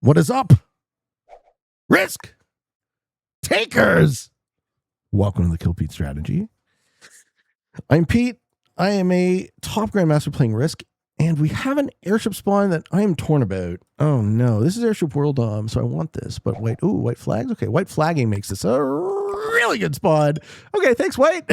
What is up? Risk takers. Welcome to the Kill Pete strategy. I'm Pete. I am a top grandmaster playing Risk, and we have an airship spawn that I am torn about. Oh no, this is Airship World so I want this, but wait, ooh, white flags? Okay, white flagging makes this a really good spawn. Okay, thanks, white.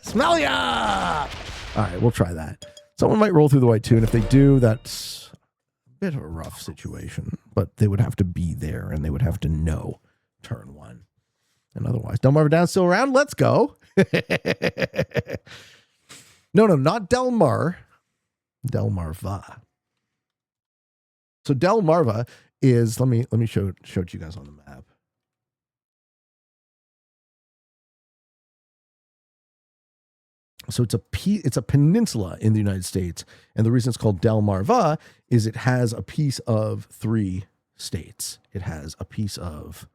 Smell ya! All right, we'll try that. Someone might roll through the white too, and if they do, that's a bit of a rough situation, but they would have to be there, and they would have to know turn one. And otherwise, Delmarva down, still around. Let's go. No, not Delmar. Delmarva. So Delmarva is, let me show it to you guys on the map. So it's a peninsula in the United States, and the reason it's called Delmarva is it has a piece of 3 states. It has a piece of,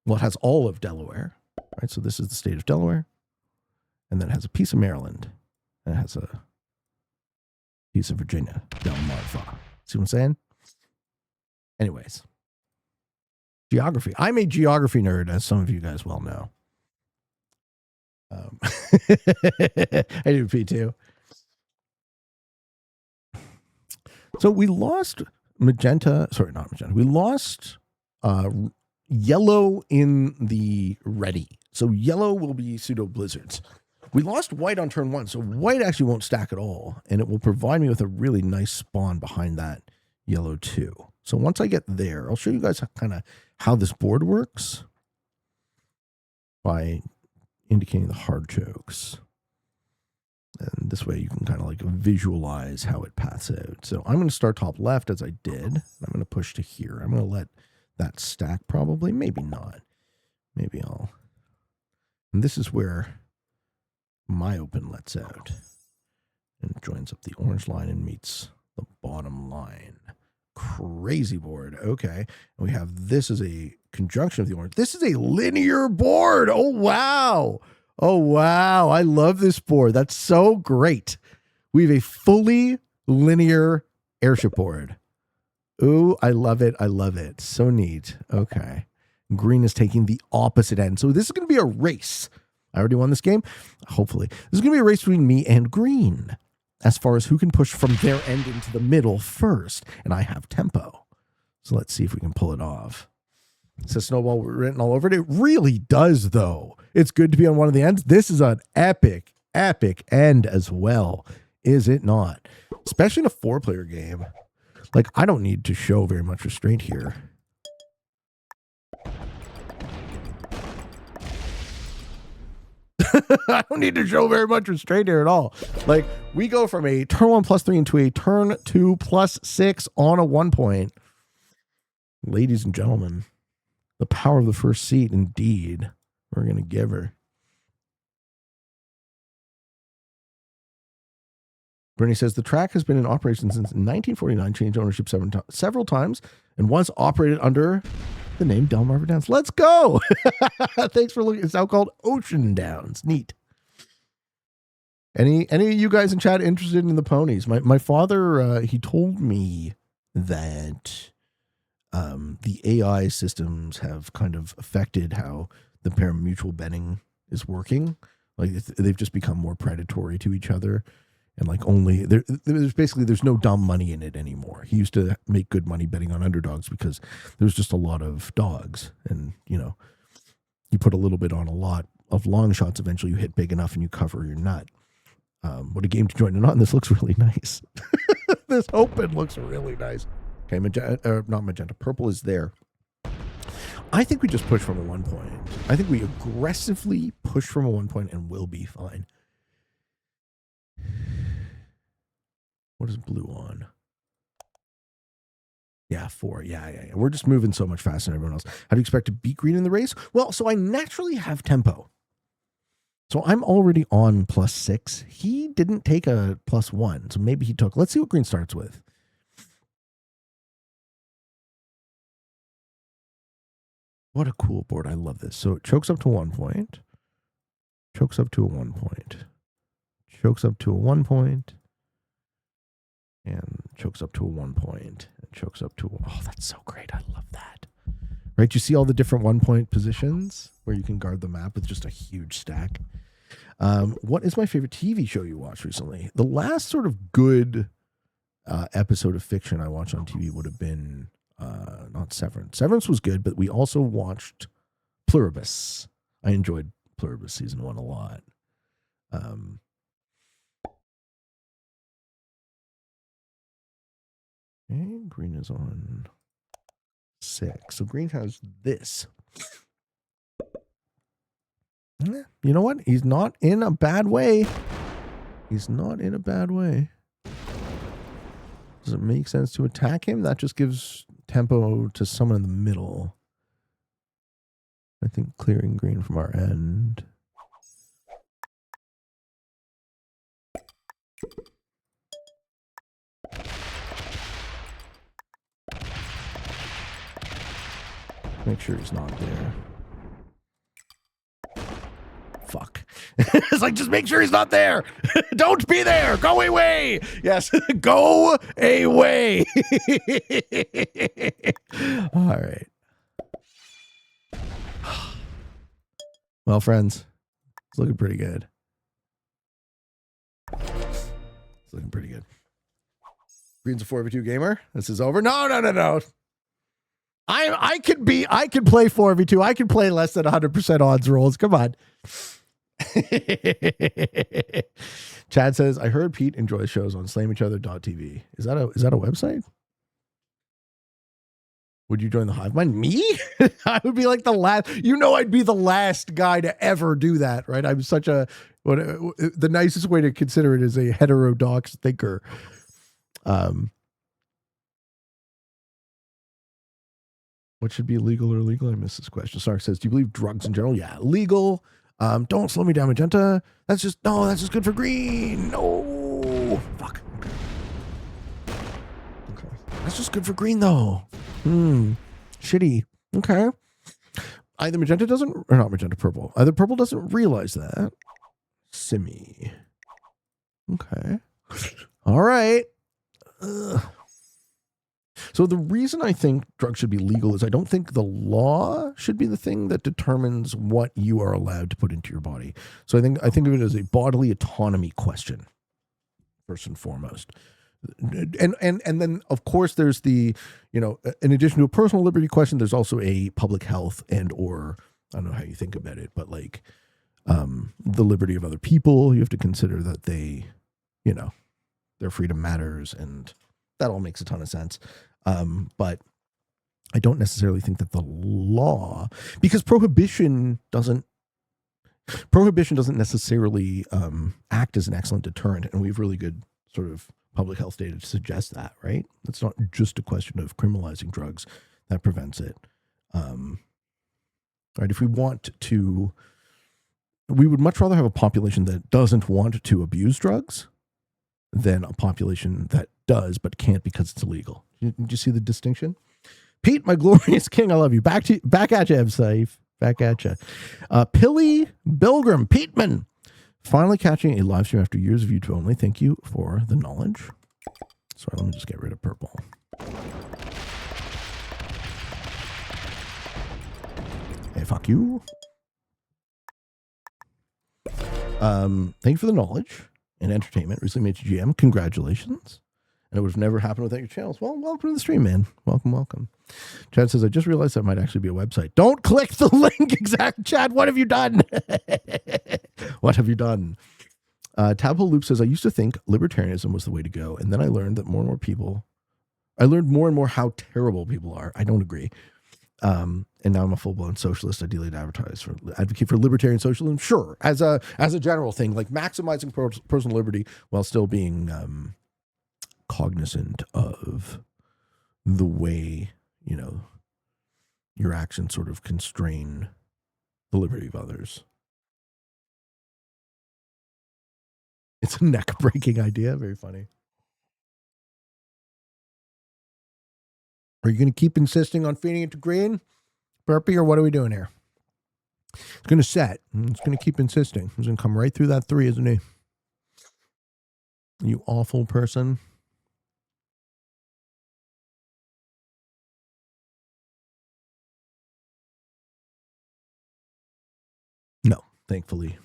well, it has all of Delaware, right? So this is the state of Delaware, and then it has a piece of Maryland, and it has a piece of Virginia. Delmarva. See what I'm saying? Anyways, geography. I'm a geography nerd, as some of you guys well know. I do P2. So we lost magenta. Sorry, not magenta. We lost yellow in the ready. So yellow will be pseudo blizzards. We lost white on turn 1, so white actually won't stack at all, and it will provide me with a really nice spawn behind that yellow too. So once I get there, I'll show you guys kind of how this board works by indicating the hard chokes. And this way you can kind of like visualize how it paths out. So I'm going to start top left as I did. I'm going to push to here. I'm going to let that stack probably, maybe not. Maybe I'll, and this is where my open lets out and joins up the orange line and meets the bottom line. Crazy board. Okay. And we have this as a conjunction of the orange. This is a linear board. Oh, wow. Oh, wow. I love this board. That's so great. We have a fully linear airship board. Ooh, I love it. I love it. So neat. Okay. Green is taking the opposite end. So this is going to be a race. I already won this game. Hopefully. This is going to be a race between me and green as far as who can push from their end into the middle first. And I have tempo. So let's see if we can pull it off. It says snowball written all over it. It really does, though. It's good to be on one of the ends. This is an epic, epic end as well. Is it not? Especially in a 4-player game. Like, I don't need to show very much restraint here. I don't need to show very much restraint here at all. Like, we go from a turn 1 +3 into a turn 2 +6 on a 1 point. Ladies and gentlemen, the power of the first seat, indeed. We're going to give her. Bernie says, the track has been in operation since 1949, changed ownership several times, and once operated under the name Delmarva Downs. Let's go. Thanks for looking. It's now called Ocean Downs. Neat. Any of you guys in chat interested in the ponies? My father, he told me that the AI systems have kind of affected how the pari-mutuel betting is working. Like they've just become more predatory to each other. And like only there's no dumb money in it anymore. He used to make good money betting on underdogs because there's just a lot of dogs, and you put a little bit on a lot of long shots. Eventually, you hit big enough and you cover your nut. What a game to join in on! This looks really nice. This open looks really nice. Okay, not magenta. Purple is there. I think we just push from a 1 point. I think we aggressively push from a 1 point and we'll be fine. What is blue on? Yeah, 4. Yeah. We're just moving so much faster than everyone else. How do you expect to beat green in the race? Well, so I naturally have tempo. So I'm already on +6. He didn't take a +1. So maybe he took. Let's see what green starts with. What a cool board. I love this. So it chokes up to 1 point. Chokes up to a 1 point. Chokes up to a 1 point. And chokes up to a 1 point. It chokes up to oh, that's so great. I love that. Right? You see all the different 1 point positions where you can guard the map with just a huge stack. What is my favorite TV show you watched recently? The last sort of good episode of fiction I watched on TV would have been not Severance. Severance was good, but we also watched Pluribus. I enjoyed Pluribus season 1 a lot. And green is on 6. So green has this. You know what? He's not in a bad way. He's not in a bad way. Does it make sense to attack him? That just gives tempo to someone in the middle. I think clearing green from our end. Make sure he's not there. Fuck. It's like, just make sure he's not there. Don't be there. Go away. Yes. Go away. All right. Well, friends, it's looking pretty good. It's looking pretty good. Green's a 4v2 gamer. This is over. No. I could play 4v2. I can play less than 100% odds rolls. Come on. Chad says, I heard Pete enjoys shows on slameeachother.tv. Is that a website? Would you join the hive mind? Me? I would be like the last, I'd be the last guy to ever do that, right? I'm such the nicest way to consider it is a heterodox thinker. What should be illegal or illegal? I missed this question. Sark says, do you believe drugs in general? Yeah, legal. Don't slow me down, magenta. That's just good for green. No. Fuck. Okay. That's just good for green, though. Shitty. Okay. Either magenta doesn't, or not magenta, purple. Either purple doesn't realize that. Simi. Okay. All right. So the reason I think drugs should be legal is I don't think the law should be the thing that determines what you are allowed to put into your body. So I think of it as a bodily autonomy question, first and foremost. And then of course there's the, in addition to a personal liberty question, there's also a public health and or I don't know how you think about it, but like the liberty of other people. You have to consider that they, their freedom matters, and that all makes a ton of sense. But I don't necessarily think that the law, because prohibition doesn't necessarily act as an excellent deterrent, and we have really good sort of public health data to suggest that, right? It's not just a question of criminalizing drugs that prevents it. Right? If we want to, we would much rather have a population that doesn't want to abuse drugs than a population that does but can't because it's illegal. Did you see the distinction? Pete, my glorious king, I love you. Back at you, Ev Saif. Back at you. Pilly Bilgram, Peteman. Finally catching a live stream after years of YouTube only. Thank you for the knowledge. Sorry, let me just get rid of purple. Hey, fuck you. Thank you for the knowledge and entertainment. Recently made you GM. Congratulations. And it would have never happened without your channels. Well, welcome to the stream, man. Welcome. Chad says, I just realized that might actually be a website. Don't click the link. Exact, Chad. What have you done? What have you done? Tabhole Loop says, I used to think libertarianism was the way to go. And then I learned that more and more how terrible people are. I don't agree. And now I'm a full-blown socialist. Ideally, advocate for libertarian socialism. Sure. As a general thing, like maximizing personal liberty while still being, cognizant of the way, your actions sort of constrain the liberty of others. It's a neck-breaking idea. Very funny. Are you going to keep insisting on feeding it to green, Burpee, or what are we doing here? It's going to set. It's going to keep insisting. He's going to come right through that 3, isn't he? You awful person. thankfully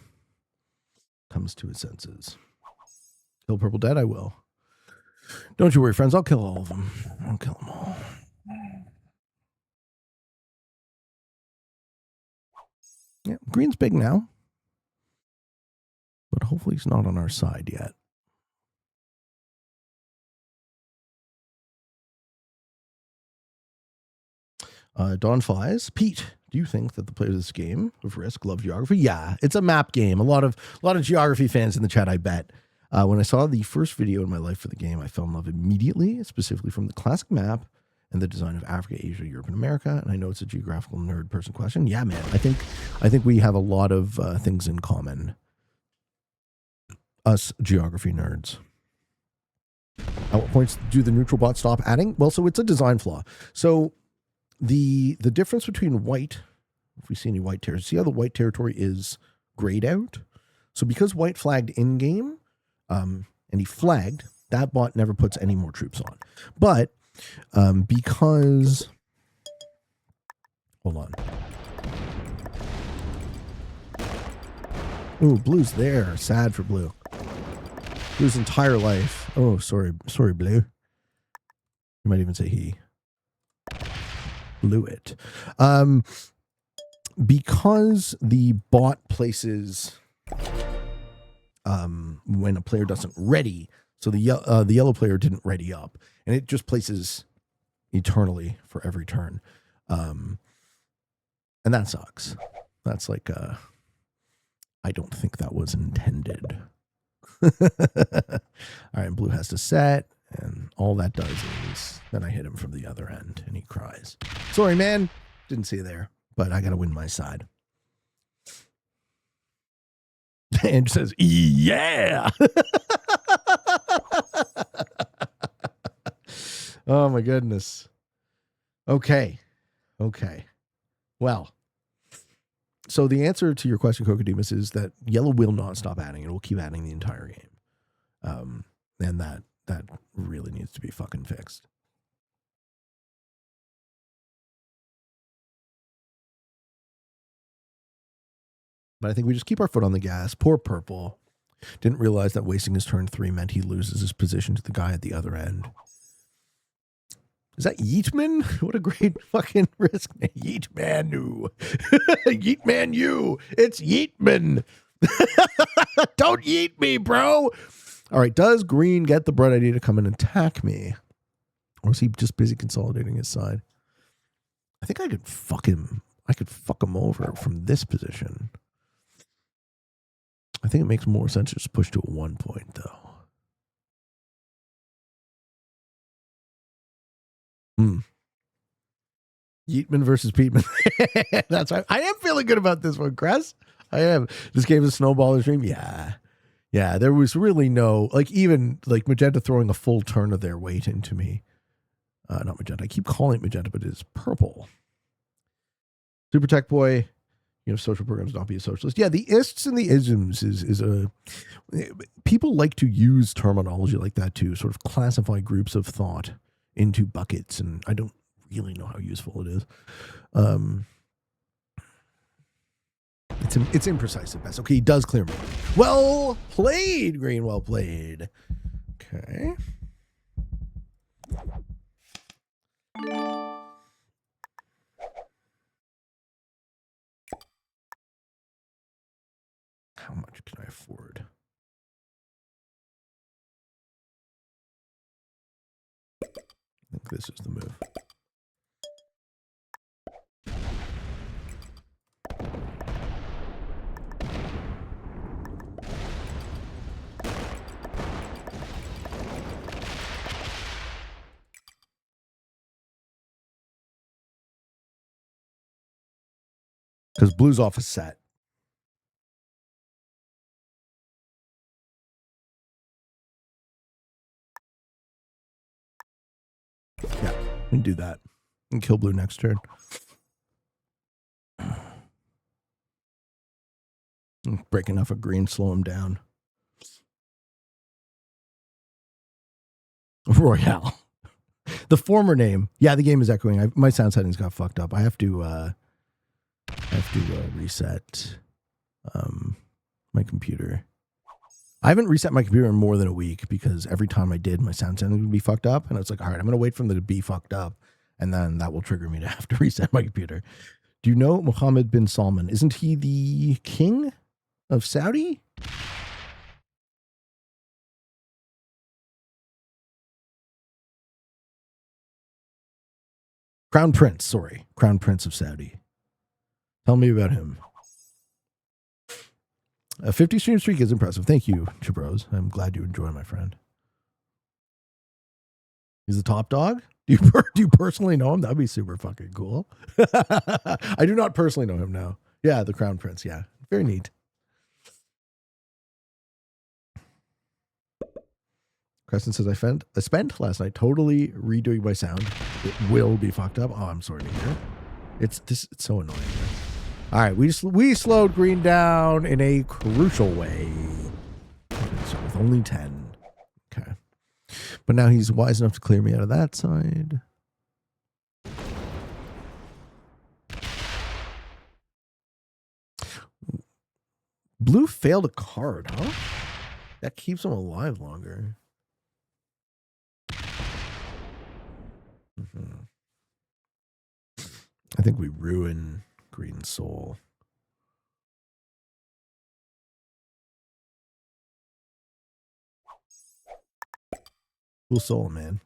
comes to his senses. Kill Purple Dead, I will. Don't you worry, friends. I'll kill all of them. I'll kill them all. Yeah, green's big now. But hopefully he's not on our side yet. Don Fies. Pete, do you think that the players of this game of Risk love geography? Yeah, it's a map game. A lot of geography fans in the chat, I bet. When I saw the first video in my life for the game, I fell in love immediately, specifically from the classic map and the design of Africa, Asia, Europe, and America. And I know it's a geographical nerd person question. Yeah, man, I think we have a lot of things in common. Us geography nerds. At what points do the neutral bots stop adding? Well, so it's a design flaw. So the difference between white, if we see any white territory, see how the white territory is grayed out? So because white flagged in game, and he flagged, that bot never puts any more troops on. But because, hold on. Ooh, blue's there. Sad for blue. Blue's entire life. Oh, sorry, blue. You might even say he blew it. Because the bot places when a player doesn't ready, so the yellow player didn't ready up, and it just places eternally for every turn, and that sucks. That's like I don't think that was intended. All right, blue has to set, and all that does is then I hit him from the other end, and he cries. Sorry, man, didn't see you there, but I gotta win my side. And says, yeah. Oh my goodness. Okay. Well, so the answer to your question, Cocodemus, is that yellow will not stop adding. It will keep adding the entire game. And that really needs to be fucking fixed. But I think we just keep our foot on the gas. Poor Purple. Didn't realize that wasting his turn 3 meant he loses his position to the guy at the other end. Is that Yeetman? What a great fucking risk. Yeetman, you. Yeetman, you. It's Yeetman. Don't yeet me, bro. All right. Does green get the bright idea to come and attack me? Or is he just busy consolidating his side? I think I could fuck him. I could fuck him over from this position. I think it makes more sense to just push to a 1 point, though. Yeetman versus Peteman. That's right. I am feeling good about this one, Cress. I am. This game is snowballing dream. Yeah. There was really no, like, even like Magenta throwing a full turn of their weight into me. Not Magenta. I keep calling it Magenta, but it is Purple. Super Tech Boy. Social programs not be a socialist. Yeah, the ists and the isms is a... People like to use terminology like that to sort of classify groups of thought into buckets, and I don't really know how useful it is. It's imprecise at best. Okay, he does clear me. Well played, Green. Well played. Okay. How much can I afford? I think this is the move. Because blue's off a set. Yeah, we can do that. And kill blue next turn. Break enough of green, slow him down. Royale. The former name. Yeah, the game is echoing. My sound settings got fucked up. I have to reset. my computer. I haven't reset my computer in more than a week because every time I did, my sound setting would be fucked up. And I was like, all right, I'm going to wait for them to be fucked up. And then that will trigger me to have to reset my computer. Do you know Mohammed bin Salman? Isn't he the king of Saudi? Crown Prince, sorry. Crown Prince of Saudi. Tell me about him. A 50 stream streak is impressive. Thank you, Chibros. I'm glad you enjoy, my friend. He's the top dog? Do you personally know him? That'd be super fucking cool. I do not personally know him now. Yeah, the Crown Prince. Yeah, very neat. Creston says, I spent last night totally redoing my sound. It will be fucked up. Oh, I'm sorry to hear. It's so annoying. All right, we slowed green down in a crucial way. So with only 10. Okay. But now he's wise enough to clear me out of that side. Blue failed a card, huh? That keeps him alive longer. I think we ruin Green Soul. Cool soul, man.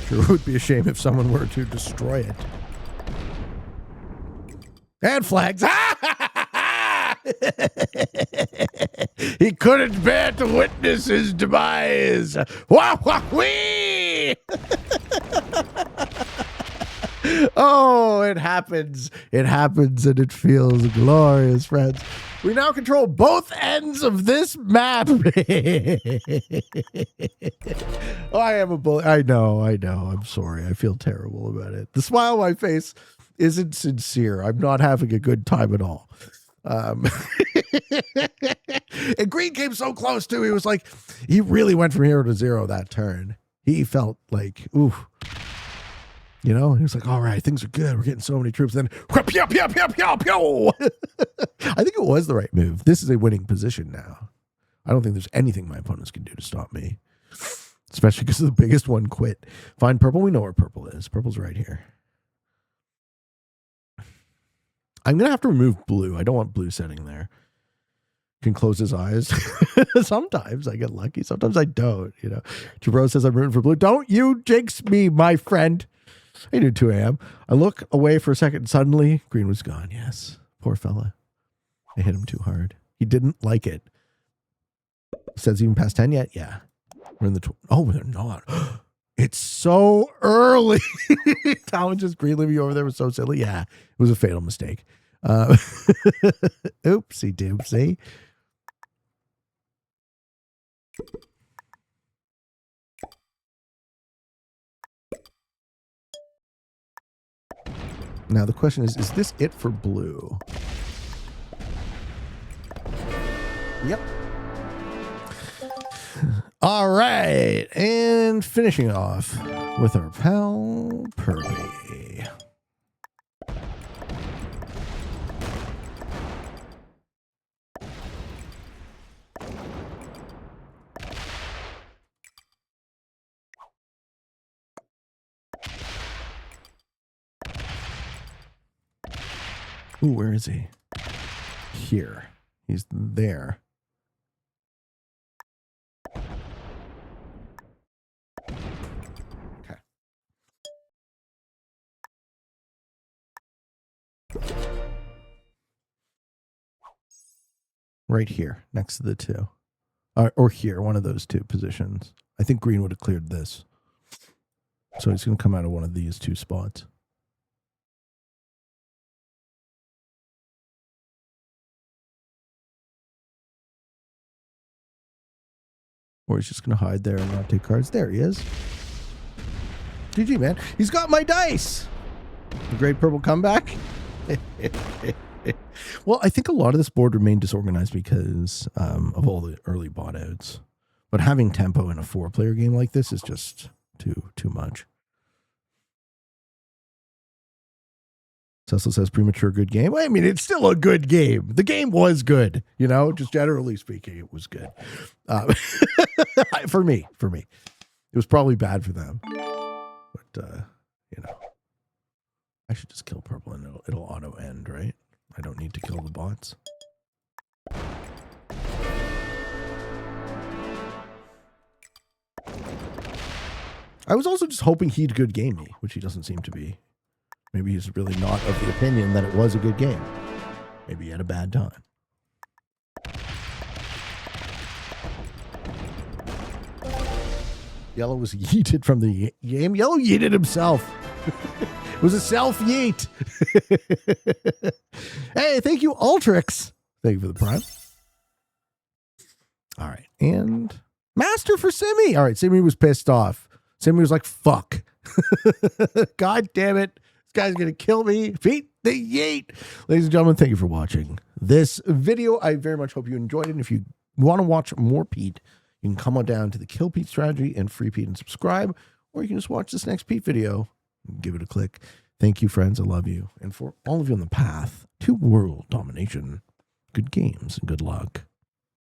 Sure would be a shame if someone were to destroy it. And flags. He couldn't bear to witness his demise. Wah, wah, wee! Oh, it happens. It happens and it feels glorious, friends. We now control both ends of this map. Oh, I am a bully. I know. I'm sorry. I feel terrible about it. The smile on my face isn't sincere. I'm not having a good time at all. And Green came so close too. He was like, he really went from 0 to 0 that turn. He felt like, ooh. You know, he was like, all right, things are good. We're getting so many troops. Then, I think it was the right move. This is a winning position now. I don't think there's anything my opponents can do to stop me. Especially because the biggest one quit. Find purple. We know where purple is. Purple's right here. I'm going to have to remove blue. I don't want blue sitting there. Can close his eyes. Sometimes I get lucky. Sometimes I don't, you know. Jabro says I'm rooting for blue. Don't you jinx me, my friend. I knew 2 a.m. I look away for a second and suddenly Green was gone. Yes. Poor fella. I hit him too hard. He didn't like it. Says even past 10 yet? Yeah. We're in the... Oh, they're not. It's so early. Talon just Green leaving you over there was so silly. Yeah. It was a fatal mistake. Oopsie doopsie. Now the question is this it for blue? Yep. All right. And finishing off with our pal Purvey. Ooh, where is he? Here. He's there. Okay. Right here, next to the 2. Or here, one of those 2 positions. I think Green would have cleared this. So he's going to come out of one of these 2 spots. Or he's just going to hide there and not take cards. There he is. GG, man. He's got my dice. The great purple comeback. Well, I think a lot of this board remained disorganized because of all the early bot outs. But having tempo in a 4-player game like this is just too much. Cecil says premature good game. I mean, it's still a good game. The game was good, you know, just generally speaking, it was good. For me. It was probably bad for them. But, you know, I should just kill purple and it'll auto end, right? I don't need to kill the bots. I was also just hoping he'd good game me, which he doesn't seem to be. Maybe he's really not of the opinion that it was a good game. Maybe he had a bad time. Yellow was yeeted from the game. Yellow yeeted himself. It was a self-yeet. Hey, thank you, Ultrix. Thank you for the prime. All right. And Master for Simi. All right. Simi was pissed off. Simi was like, fuck. God damn it. This guy's going to kill me. Beat the yeet. Ladies and gentlemen, thank you for watching this video. I very much hope you enjoyed it. And if you want to watch more Pete, you can come on down to the Kill Pete strategy and free Pete and subscribe, or you can just watch this next Pete video and give it a click. Thank you, friends. I love you. And for all of you on the path to world domination, good games and good luck.